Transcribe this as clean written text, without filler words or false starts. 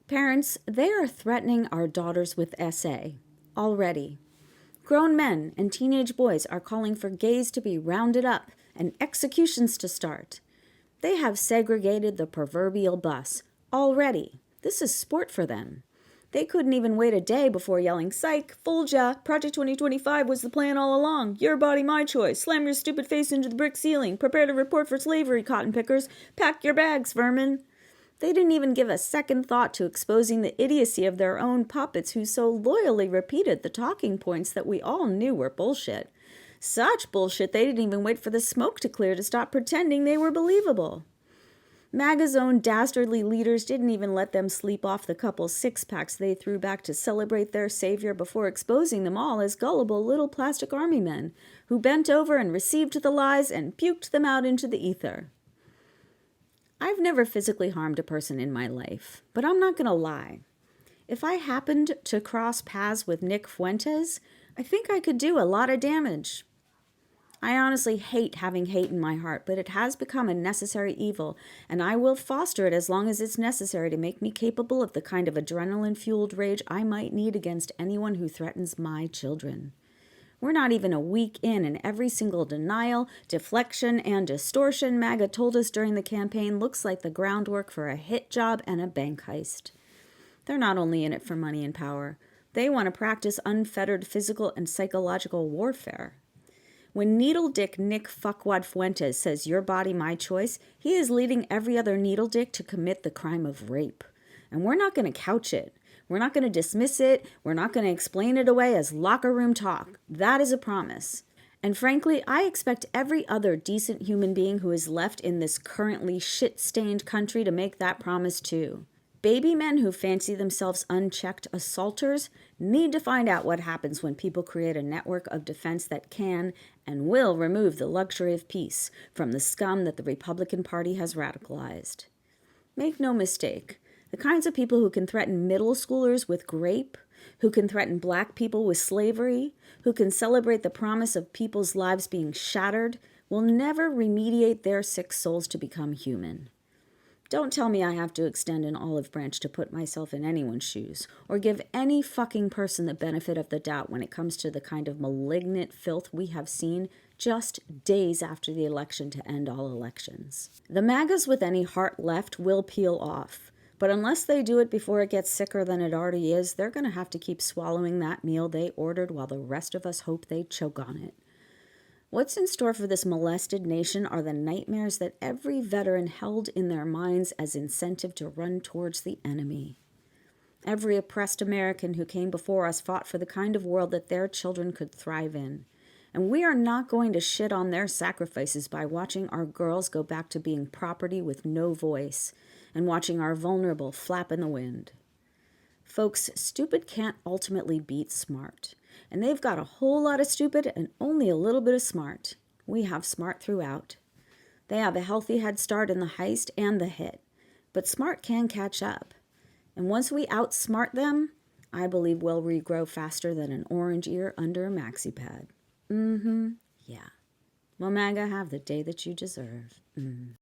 Parents, they are threatening our daughters with SA. Already. Grown men and teenage boys are calling for gays to be rounded up and executions to start. They have segregated the proverbial bus. Already. This is sport for them. They couldn't even wait a day before yelling, "Psych, fooled ya, Project 2025 was the plan all along. Your body, my choice. Slam your stupid face into the brick ceiling. Prepare to report for slavery, cotton pickers. Pack your bags, vermin." They didn't even give a second thought to exposing the idiocy of their own puppets who so loyally repeated the talking points that we all knew were bullshit. Such bullshit they didn't even wait for the smoke to clear to stop pretending they were believable. MAGA's own dastardly leaders didn't even let them sleep off the couple six-packs they threw back to celebrate their savior before exposing them all as gullible little plastic army men who bent over and received the lies and puked them out into the ether. I've never physically harmed a person in my life, but I'm not going to lie. If I happened to cross paths with Nick Fuentes, I think I could do a lot of damage. I honestly hate having hate in my heart, but it has become a necessary evil, and I will foster it as long as it's necessary to make me capable of the kind of adrenaline-fueled rage I might need against anyone who threatens my children. We're not even a week in, and every single denial, deflection, and distortion MAGA told us during the campaign looks like the groundwork for a hit job and a bank heist. They're not only in it for money and power. They want to practice unfettered physical and psychological warfare. When Needle Dick Nick Fuckwad Fuentes says "your body, my choice," he is leading every other needle dick to commit the crime of rape. And we're not going to couch it. We're not going to dismiss it. We're not going to explain it away as locker room talk. That is a promise. And frankly, I expect every other decent human being who is left in this currently shit-stained country to make that promise too. Baby men who fancy themselves unchecked assaulters need to find out what happens when people create a network of defense that can and will remove the luxury of peace from the scum that the Republican Party has radicalized. Make no mistake, the kinds of people who can threaten middle schoolers with grape, who can threaten black people with slavery, who can celebrate the promise of people's lives being shattered, will never remediate their sick souls to become human. Don't tell me I have to extend an olive branch to put myself in anyone's shoes, or give any fucking person the benefit of the doubt when it comes to the kind of malignant filth we have seen just days after the election to end all elections. The MAGAs with any heart left will peel off, but unless they do it before it gets sicker than it already is, they're going to have to keep swallowing that meal they ordered while the rest of us hope they choke on it. What's in store for this molested nation are the nightmares that every veteran held in their minds as incentive to run towards the enemy. Every oppressed American who came before us fought for the kind of world that their children could thrive in. And we are not going to shit on their sacrifices by watching our girls go back to being property with no voice and watching our vulnerable flap in the wind. Folks, stupid can't ultimately beat smart. And they've got a whole lot of stupid and only a little bit of smart. We have smart throughout. They have a healthy head start in the heist and the hit. But smart can catch up. And once we outsmart them, I believe we'll regrow faster than an orange ear under a maxi pad. Yeah. Well, MAGA, have the day that you deserve.